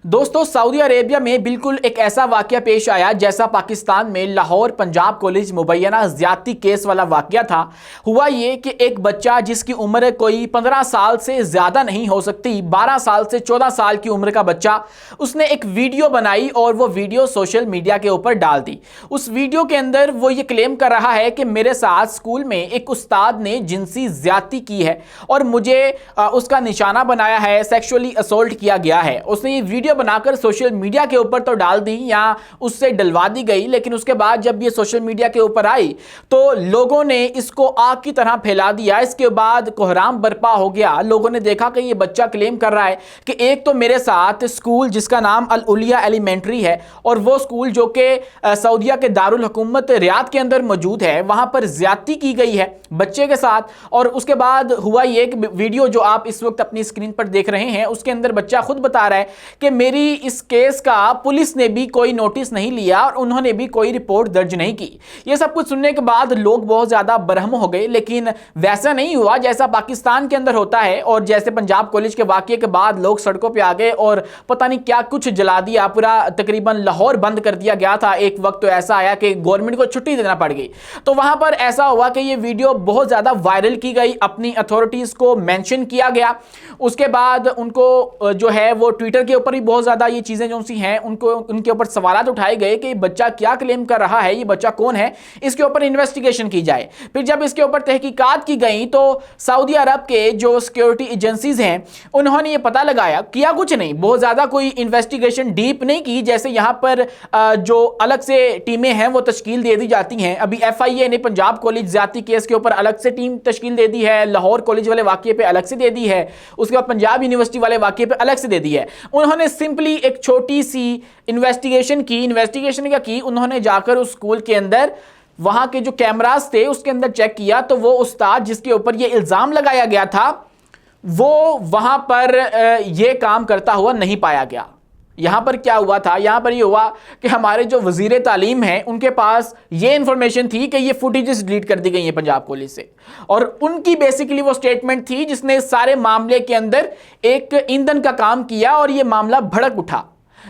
दोस्तों, Saudi Arabia में बिल्कुल एक ऐसा वाकया पेश आया जैसा पाकिस्तान में लाहौर पंजाब कॉलेज मुबैना ज्यादती केस वाला वाकया था। हुआ ये कि एक बच्चा जिसकी उम्र कोई 15 साल से ज़्यादा नहीं हो सकती, 12 साल से 14 साल की उम्र का बच्चा, उसने एक वीडियो बनाई और वो वीडियो सोशल मीडिया के ऊपर डाल दी। उस वीडियो के अंदर वो ये क्लेम कर रहा है कि मेरे साथ स्कूल में एक उस्ताद ने जिनसी ज्यादती की है और मुझे उसका निशाना बनाया है, सेक्सुअली असोल्ट किया गया है। उसने ये वीडियो बनाकर सोशल मीडिया के ऊपर तो डाल दी या उससे डलवा दी गई, लेकिन उसके बाद जब ये सोशल मीडिया के ऊपर आई तो लोगों ने इसको आग की तरह फैला दिया। इसके बाद कोहराम बर्पा हो गया। लोगों ने देखा कि ये बच्चा क्लेम कर रहा है कि एक तो मेरे साथ स्कूल जिसका नाम अल उलिया एलिमेंट्री है और वो स्कूल जो कि सऊदीया के दारुल हुकूमत रियाद के अंदर मौजूद है, वहां पर ज्यादती की गई है बच्चे के साथ। और उसके बाद हुआ ये कि वीडियो जो आप इस वक्त अपनी स्क्रीन पर देख रहे हैं उसके अंदर बच्चा खुद बता रहा है कि मेरी इस केस का पुलिस ने भी कोई नोटिस नहीं लिया और उन्होंने भी कोई रिपोर्ट दर्ज नहीं की। ये सब कुछ सुनने के बाद लोग बहुत ज्यादा बरहम हो गए, लेकिन वैसा नहीं हुआ जैसा पाकिस्तान के अंदर होता है। और जैसे पंजाब कॉलेज के वाकये के बाद लोग सड़कों पे आ गए और पता नहीं क्या कुछ जला दिया, पूरा तकरीबन लाहौर बंद कर दिया गया था। एक वक्त तो ऐसा आया कि गवर्नमेंट को छुट्टी देना पड़ गई। तो वहां पर ऐसा हुआ कि ये वीडियो बहुत ज्यादा वायरल की गई, अपनी अथॉरिटीज को मेंशन किया गया। उसके बाद उनको जो है वो ट्विटर के ऊपर भी बहुत ज्यादा ये चीजें जो सी हैं उनको उनके ऊपर सवालात उठाए गए कि बच्चा क्या क्लेम कर रहा है, ये बच्चा कौन है, इसके ऊपर इन्वेस्टिगेशन की जाए। फिर जब इसके ऊपर तहकीकात की गई तो सऊदी अरब के जो सिक्योरिटी एजेंसीज हैं उन्होंने ये पता लगाया, किया कुछ नहीं, बहुत ज्यादा कोई इन्वेस्टिगेशन डीप नहीं की। जैसे यहां पर जो अलग से टीमें हैं वो तश्कील दे दी जाती हैं। अभी FIA ने पंजाब कॉलेज ज्यादती केस के ऊपर अलग से टीम तश्कील दे दी है, लाहौर कॉलेज वाले वाकये पे अलग से दे दी है, उसके बाद पंजाब यूनिवर्सिटी वाले वाकये पे अलग से दे दी है। उन्होंने सिंपली एक छोटी सी इन्वेस्टिगेशन की। इन्वेस्टिगेशन क्या की, उन्होंने जाकर उस स्कूल के अंदर वहां के जो कैमरास थे उसके अंदर चेक किया तो वो उस्ताद जिसके ऊपर ये इल्जाम लगाया गया था वो वहां पर ये काम करता हुआ नहीं पाया गया। यहां पर क्या हुआ था, यहां पर ये हुआ कि हमारे जो वजीर तालीम हैं उनके पास ये इंफॉर्मेशन थी कि ये फुटेजेस डिलीट कर दी गई हैं पंजाब कॉलेज से, और उनकी बेसिकली वो स्टेटमेंट थी जिसने सारे मामले के अंदर एक ईंधन का काम किया और ये मामला भड़क उठा।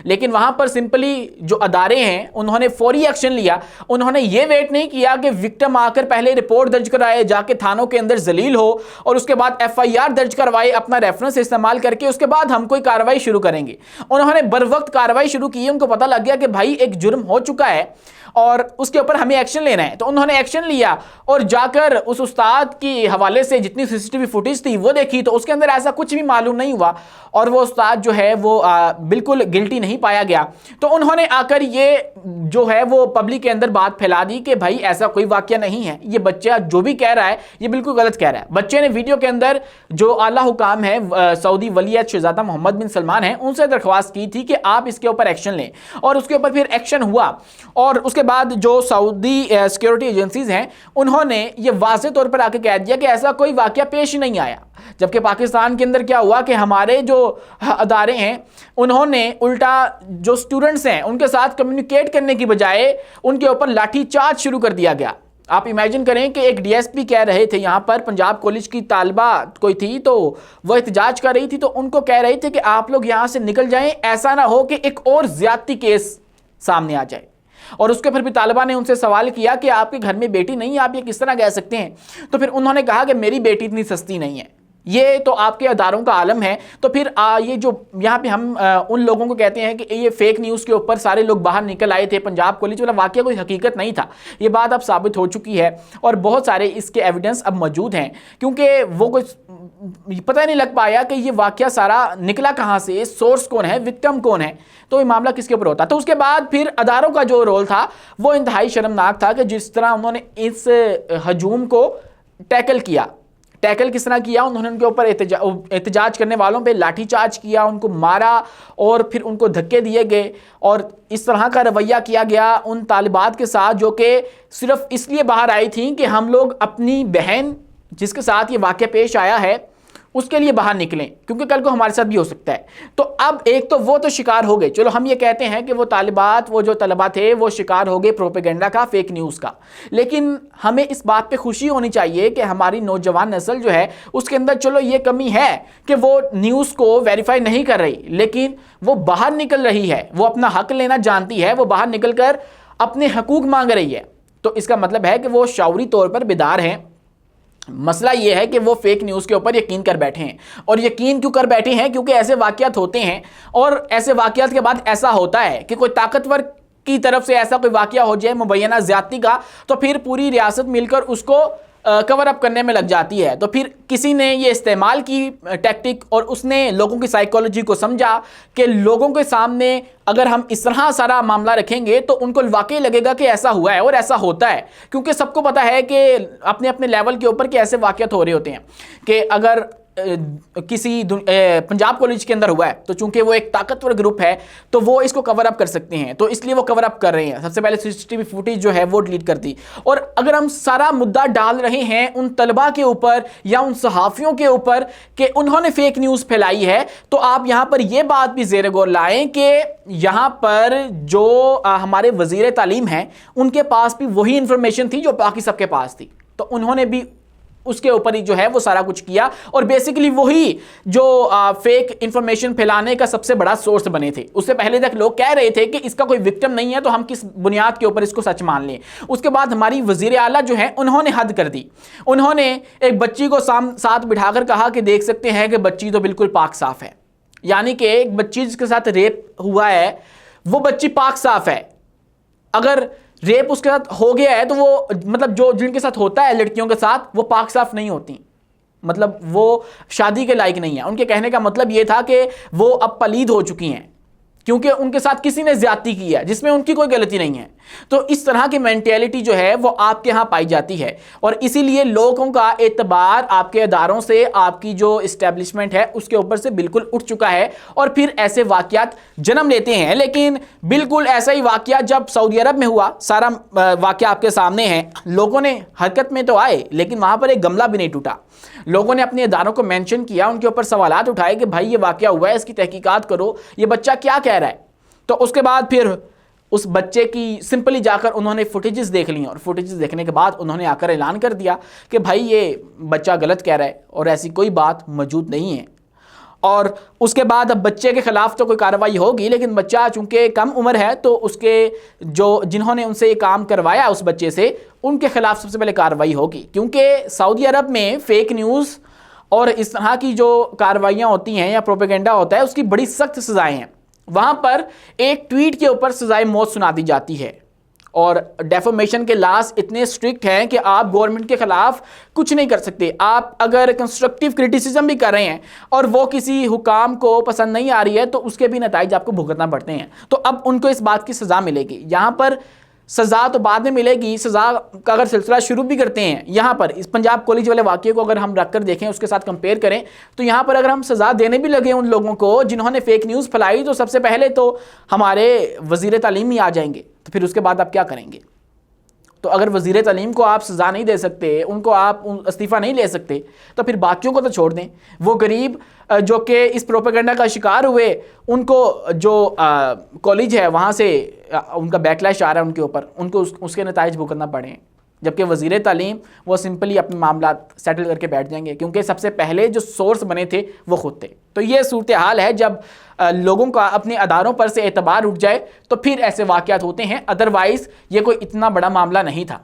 लेकिन वहां पर सिंपली जो अदारे हैं उन्होंने फौरी एक्शन लिया। उन्होंने ये वेट नहीं किया कि विक्टिम आकर पहले रिपोर्ट दर्ज कराए, जाके थानों के अंदर जलील हो और उसके बाद FIR दर्ज करवाए अपना रेफरेंस इस्तेमाल करके, उसके बाद हम कोई कार्रवाई शुरू करेंगे। उन्होंने बर वक्त कार्रवाई शुरू की। उनको पता लग गया कि भाई एक जुर्म हो चुका है और उसके ऊपर हमें एक्शन लेना है, तो उन्होंने एक्शन लिया और जाकर उस उस्ताद के हवाले से जितनी CCTV फुटेज थी वो देखी तो उसके अंदर ऐसा कुछ भी मालूम नहीं हुआ और वो उस्ताद जो है वो बिल्कुल गिल्टी नहीं पाया गया। तो उन्होंने आकर ये जो है वो पब्लिक के अंदर बात फैला दी कि भाई ऐसा कोई वाकया नहीं है, ये बच्चा जो भी कह रहा है ये बिल्कुल गलत कह रहा है। बच्चे ने वीडियो के अंदर जो आला हुकाम है सऊदी वलीअत शहजादा मोहम्मद बिन सलमान है उनसे दरख्वास्त की थी कि आप इसके ऊपर एक्शन लें, और उसके ऊपर फिर एक्शन हुआ। और उसके बाद जो सऊदी सिक्योरिटी एजेंसीज हैं उन्होंने ये वाज़ेह तौर पर आके कह दिया कि ऐसा कोई वाकया पेश ही नहीं आया। जबकि पाकिस्तान के अंदर क्या हुआ कि हमारे जो अदारे हैं उन्होंने उल्टा जो स्टूडेंट्स हैं उनके साथ कम्युनिकेट करने की बजाय उनके ऊपर लाठी चार्ज शुरू कर दिया गया। आप इमेजिन करें कि एक DSP कह रहे थे, यहाँ पर पंजाब कॉलेज की तालिबा कोई थी तो वह एहतजाज कर रही थी, तो उनको कह रहे थे कि आप लोग यहाँ से निकल जाएं, ऐसा ना हो कि एक और ज्यादती केस सामने आ जाए। और उसके फिर भी तालिबा ने उनसे सवाल किया कि आपके घर में बेटी नहीं है, आप ये किस तरह कह सकते हैं? तो फिर उन्होंने कहा कि मेरी बेटी इतनी सस्ती नहीं है, ये तो आपके अदारों का आलम है। तो फिर ये जो यहाँ पे हम उन लोगों को कहते हैं कि ये फेक न्यूज़ के ऊपर सारे लोग बाहर निकल आए थे, पंजाब कॉलेज वाला वाकया कोई हकीकत नहीं था, ये बात अब साबित हो चुकी है और बहुत सारे इसके एविडेंस अब मौजूद हैं। क्योंकि वो कुछ पता नहीं लग पाया कि ये वाकया सारा निकला कहाँ से, सोर्स कौन है, विक्टिम कौन है, तो ये मामला किसके ऊपर होता। तो उसके बाद फिर अदारों का जो रोल था वो इंतहाई शर्मनाक था कि जिस तरह उन्होंने इस हजूम को टैकल किया। टैकल किस तरह किया, उन्होंने उनके ऊपर एहतजाज करने वालों पे लाठीचार्ज किया, उनको मारा और फिर उनको धक्के दिए गए और इस तरह का रवैया किया गया उन तालिबात के साथ जो कि सिर्फ इसलिए बाहर आई थी कि हम लोग अपनी बहन जिसके साथ ये वाकया पेश आया है उसके लिए बाहर निकलें, क्योंकि कल को हमारे साथ भी हो सकता है। तो अब एक तो वो तो शिकार हो गए, चलो हम ये कहते हैं कि वो तालिबात, वो जो तलबा थे वो शिकार हो गए प्रोपेगेंडा का, फेक न्यूज़ का। लेकिन हमें इस बात पे खुशी होनी चाहिए कि हमारी नौजवान नस्ल जो है उसके अंदर चलो ये कमी है कि वो न्यूज़ को वेरीफाई नहीं कर रही, लेकिन वो बाहर निकल रही है, वो अपना हक लेना जानती है, वो बाहर निकल कर अपने हकूक मांग रही है। तो इसका मतलब है कि वो शऊरी तौर पर बेदार हैं। मसला यह है कि वो फेक न्यूज़ के ऊपर यकीन कर बैठे हैं। और यकीन क्यों कर बैठे हैं? क्योंकि ऐसे वाक़यात होते हैं, और ऐसे वाक़यात के बाद ऐसा होता है कि कोई ताकतवर की तरफ से ऐसा कोई वाक़या हो जाए मुबैना ज़्यादती का, तो फिर पूरी रियासत मिलकर उसको कवर अप करने में लग जाती है। तो फिर किसी ने ये इस्तेमाल की टैक्टिक, और उसने लोगों की साइकोलॉजी को समझा कि लोगों के सामने अगर हम इस तरह सारा मामला रखेंगे तो उनको वाकई लगेगा कि ऐसा हुआ है, और ऐसा होता है। क्योंकि सबको पता है कि अपने अपने लेवल के ऊपर कि ऐसे वाक़यात हो रहे होते हैं कि अगर किसी पंजाब कॉलेज के अंदर हुआ है तो चूंकि वो एक ताकतवर ग्रुप है तो वो इसको कवर अप कर सकते हैं, तो इसलिए वो कवर अप कर रहे हैं। सबसे पहले सीसीटीवी फुटेज जो है वो डिलीट कर दी। और अगर हम सारा मुद्दा डाल रहे हैं उन तलबा के ऊपर या उन सहाफ़ियों के ऊपर कि उन्होंने फेक न्यूज़ फैलाई है, तो आप यहां पर यह बात भी ज़ेर गौर लाएं कि यहां पर जो हमारे वज़ीर तालीम हैं उनके पास भी वही इंफॉर्मेशन थी जो बाकी सबके पास थी, तो उन्होंने भी उसके ऊपर ही जो है वो सारा कुछ किया, और बेसिकली वही जो फेक इंफॉर्मेशन फैलाने का सबसे बड़ा सोर्स बने थे। उससे पहले तक लोग कह रहे थे कि इसका कोई विक्टिम नहीं है, तो हम किस बुनियाद के ऊपर इसको सच मान लें। उसके बाद हमारी वजीर आला जो है उन्होंने हद कर दी। उन्होंने एक बच्ची को साथ बिठाकर कहा कि देख सकते हैं कि बच्ची तो बिल्कुल पाक साफ है, यानी कि एक बच्ची जिसके साथ रेप हुआ है वो बच्ची पाक साफ है। अगर रेप उसके साथ हो गया है तो वो मतलब जो जिनके साथ होता है लड़कियों के साथ वो पाक साफ नहीं होती, मतलब वो शादी के लायक नहीं है। उनके कहने का मतलब ये था कि वो अब पलीद हो चुकी हैं क्योंकि उनके साथ किसी ने ज्यादती की है जिसमें उनकी कोई गलती नहीं है। तो इस तरह की मेंटेलिटी जो है वो आपके यहाँ पाई जाती है, और इसीलिए लोगों का एतबार आपके इदारों से, आपकी जो इस्टेब्लिशमेंट है उसके ऊपर से बिल्कुल उठ चुका है, और फिर ऐसे वाक़यात जन्म लेते हैं। लेकिन बिल्कुल ऐसा ही वाक़या जब सऊदी अरब में हुआ, सारा वाक़या आपके सामने है, लोगों ने हरकत में तो आए लेकिन वहाँ पर एक गमला भी नहीं टूटा। लोगों ने अपने इदारों को मेंशन किया, उनके ऊपर सवालात उठाए कि भाई ये वाक़या हुआ है, इसकी तहकीकात करो, ये बच्चा क्या कह रहा है। तो उसके बाद फिर उस बच्चे की सिंपली जाकर उन्होंने फुटेजेस देख ली, और फुटेजेस देखने के बाद उन्होंने आकर ऐलान कर दिया कि भाई ये बच्चा गलत कह रहा है और ऐसी कोई बात मौजूद नहीं है। और उसके बाद अब बच्चे के खिलाफ तो कोई कार्रवाई होगी, लेकिन बच्चा चूंकि कम उम्र है तो उसके जो जिन्होंने उनसे ये काम करवाया उस बच्चे से, उनके खिलाफ सबसे पहले कार्रवाई होगी। क्योंकि सऊदी अरब में फेक न्यूज़ और इस तरह की जो कार्रवाइयाँ होती हैं या प्रोपेगेंडा होता है उसकी बड़ी सख्त सज़ाएँ हैं। वहाँ पर एक ट्वीट के ऊपर सज़ाए मौत सुना दी जाती है, और डेफोमेशन के लॉज इतने स्ट्रिक्ट हैं कि आप गवर्नमेंट के खिलाफ कुछ नहीं कर सकते। आप अगर कंस्ट्रक्टिव क्रिटिसिज्म भी कर रहे हैं और वो किसी हुकाम को पसंद नहीं आ रही है तो उसके भी नताइज आपको भुगतना पड़ते हैं। तो अब उनको इस बात की सज़ा मिलेगी। यहाँ पर सज़ा तो बाद में मिलेगी, सज़ा का अगर सिलसिला शुरू भी करते हैं यहाँ पर इस पंजाब कॉलेज वाले वाक़े को अगर हम रख कर देखें, उसके साथ कंपेयर करें, तो यहाँ पर अगर हम सज़ा देने भी लगे उन लोगों को जिन्होंने फेक न्यूज़ फैलाई, तो सबसे पहले तो हमारे वज़ीर तालीम ही आ जाएंगे। तो फिर उसके बाद आप क्या करेंगे? तो अगर वज़ीर तालीम को आप सज़ा नहीं दे सकते, उनको आप इस्तीफ़ा नहीं ले सकते, तो फिर बाकियों को तो छोड़ दें। वो गरीब जो कि इस प्रोपेगेंडा का शिकार हुए, उनको जो कॉलेज है वहाँ से उनका बैकलैश आ रहा है उनके ऊपर, उनको उसके नताइज भुगतना पड़े। जबकि वज़ीर तालीम वो सिंपली अपने मामला सेटल करके बैठ जाएंगे, क्योंकि सबसे पहले जो सोर्स बने थे वो खुद थे। तो ये सूरत हाल है जब लोगों का अपने अदारों पर से एतबार उठ जाए तो फिर ऐसे वाक़यात होते हैं, अदरवाइज़ ये कोई इतना बड़ा मामला नहीं था।